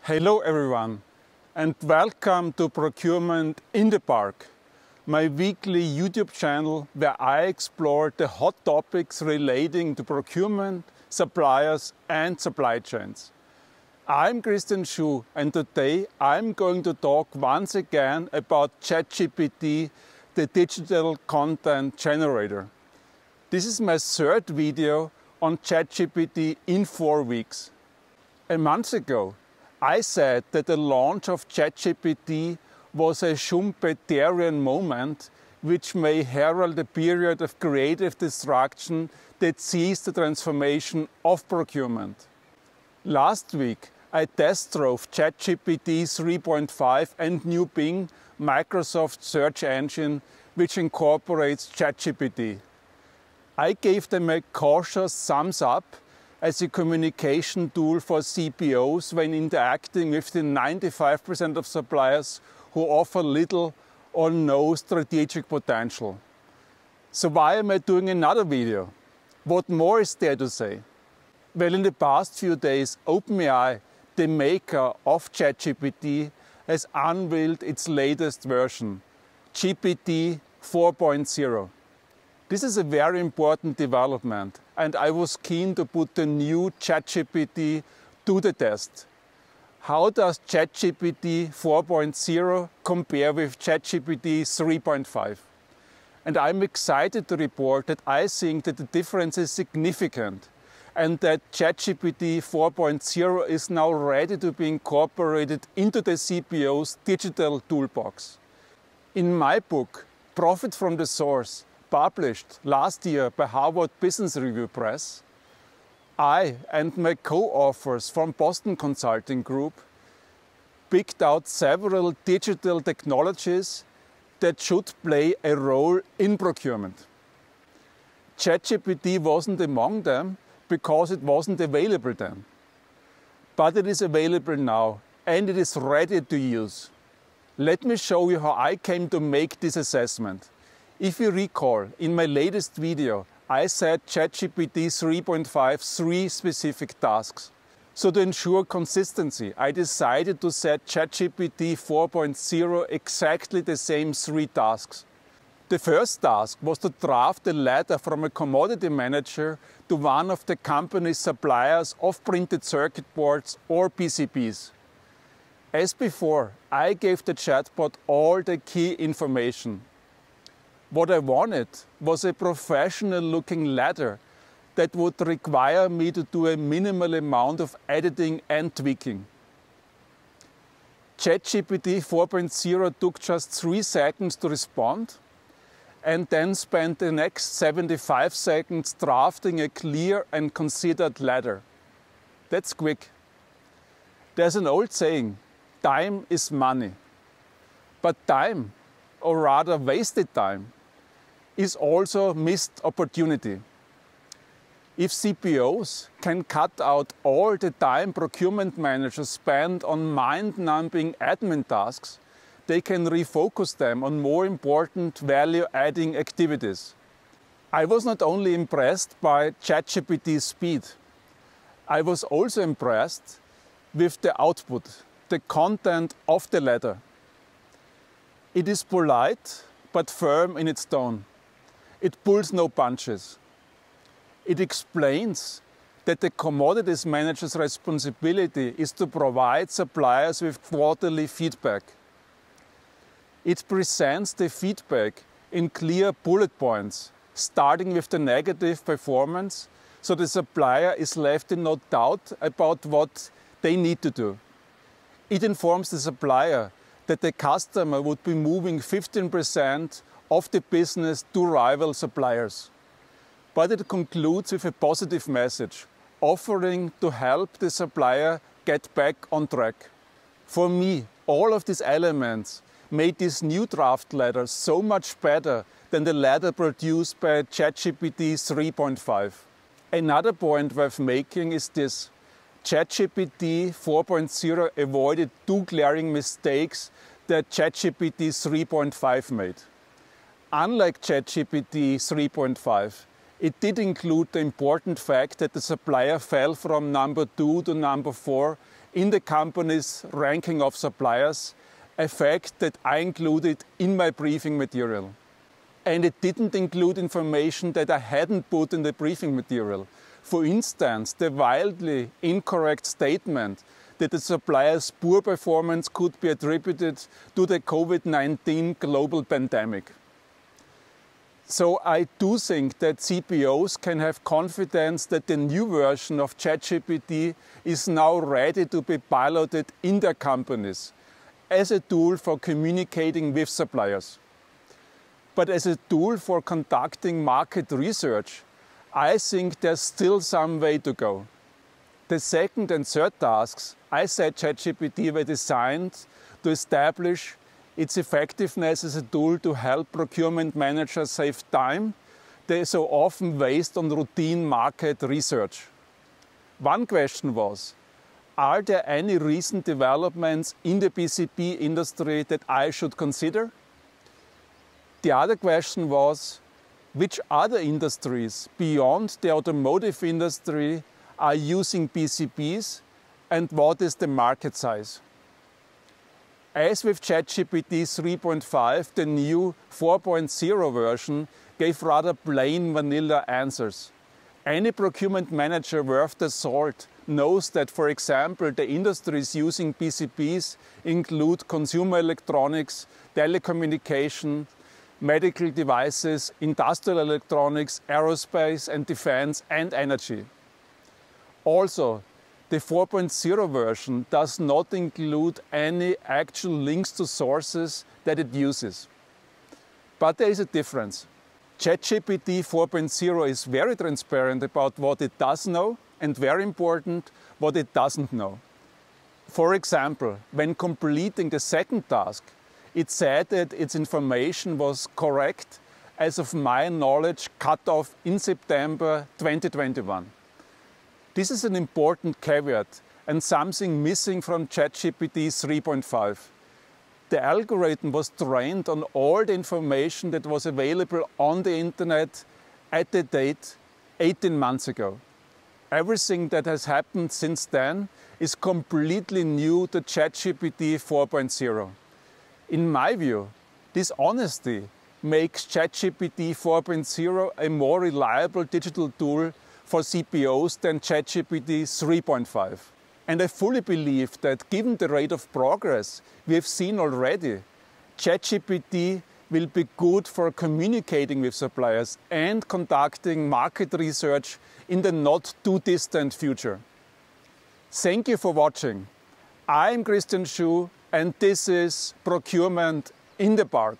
Hello everyone, and welcome to Procurement in the Park, my weekly YouTube channel where I explore the hot topics relating to procurement, suppliers and supply chains. I'm Christian Schuh, and today I'm going to talk once again about ChatGPT, the digital content generator. This is my third video on ChatGPT in 4 weeks. A month ago, I said that the launch of ChatGPT was a Schumpeterian moment which may herald a period of creative destruction that sees the transformation of procurement. Last week, I test drove ChatGPT 3.5 and new Bing, Microsoft search engine, which incorporates ChatGPT. I gave them a cautious thumbs up as a communication tool for CPOs when interacting with the 95% of suppliers who offer little or no strategic potential. So why am I doing another video? What more is there to say? Well, in the past few days, OpenAI, the maker of ChatGPT, has unveiled its latest version, GPT-4.0. This is a very important development, and I was keen to put the new ChatGPT to the test. How does ChatGPT 4.0 compare with ChatGPT 3.5? And I'm excited to report that I think that the difference is significant and that ChatGPT 4.0 is now ready to be incorporated into the CPO's digital toolbox. In my book, Profit from the Source, published last year by Harvard Business Review Press, I and my co-authors from Boston Consulting Group picked out several digital technologies that should play a role in procurement. ChatGPT wasn't among them because it wasn't available then. But it is available now and it is ready to use. Let me show you how I came to make this assessment. If you recall, in my latest video, I set ChatGPT 3.5 3 specific tasks. So to ensure consistency, I decided to set ChatGPT 4.0 exactly the same 3 tasks. The first task was to draft a letter from a commodity manager to one of the company's suppliers of printed circuit boards or PCBs. As before, I gave the chatbot all the key information. What I wanted was a professional-looking letter that would require me to do a minimal amount of editing and tweaking. ChatGPT 4.0 took just 3 seconds to respond and then spent the next 75 seconds drafting a clear and considered letter. That's quick. There's an old saying, time is money. But time, or rather wasted time, is also missed opportunity. If CPOs can cut out all the time procurement managers spend on mind-numbing admin tasks, they can refocus them on more important value-adding activities. I was not only impressed by ChatGPT's speed, I was also impressed with the output, the content of the letter. It is polite but firm in its tone. It pulls no punches. It explains that the commodities manager's responsibility is to provide suppliers with quarterly feedback. It presents the feedback in clear bullet points, starting with the negative performance, so the supplier is left in no doubt about what they need to do. It informs the supplier that the customer would be moving 15% of the business to rival suppliers. But it concludes with a positive message, offering to help the supplier get back on track. For me, all of these elements made this new draft letter so much better than the letter produced by ChatGPT 3.5. Another point worth making is this. ChatGPT 4.0 avoided 2 glaring mistakes that ChatGPT 3.5 made. Unlike ChatGPT 3.5, it did include the important fact that the supplier fell from number 2 to number 4 in the company's ranking of suppliers, a fact that I included in my briefing material. And it didn't include information that I hadn't put in the briefing material. For instance, the wildly incorrect statement that the supplier's poor performance could be attributed to the COVID-19 global pandemic. So I do think that CPOs can have confidence that the new version of ChatGPT is now ready to be piloted in their companies as a tool for communicating with suppliers. But as a tool for conducting market research, I think there's still some way to go. The second and third tasks, I said ChatGPT were designed to establish its effectiveness as a tool to help procurement managers save time they so often waste on routine market research. One question was, are there any recent developments in the PCB industry that I should consider? The other question was, which other industries beyond the automotive industry are using PCBs and what is the market size? As with ChatGPT 3.5, the new 4.0 version gave rather plain vanilla answers. Any procurement manager worth the salt knows that, for example, the industries using PCBs include consumer electronics, telecommunication, medical devices, industrial electronics, aerospace and defense, and energy. Also, the 4.0 version does not include any actual links to sources that it uses. But there is a difference. ChatGPT 4.0 is very transparent about what it does know and, very important, what it doesn't know. For example, when completing the second task, it said that its information was correct as of my knowledge cut off in September 2021. This is an important caveat and something missing from ChatGPT 3.5. The algorithm was trained on all the information that was available on the internet at the date 18 months ago. Everything that has happened since then is completely new to ChatGPT 4.0. In my view, this honesty makes ChatGPT 4.0 a more reliable digital tool for CPOs than ChatGPT 3.5. And I fully believe that given the rate of progress we have seen already, ChatGPT will be good for communicating with suppliers and conducting market research in the not too distant future. Thank you for watching. I'm Christian Schuh and this is Procurement in the Park.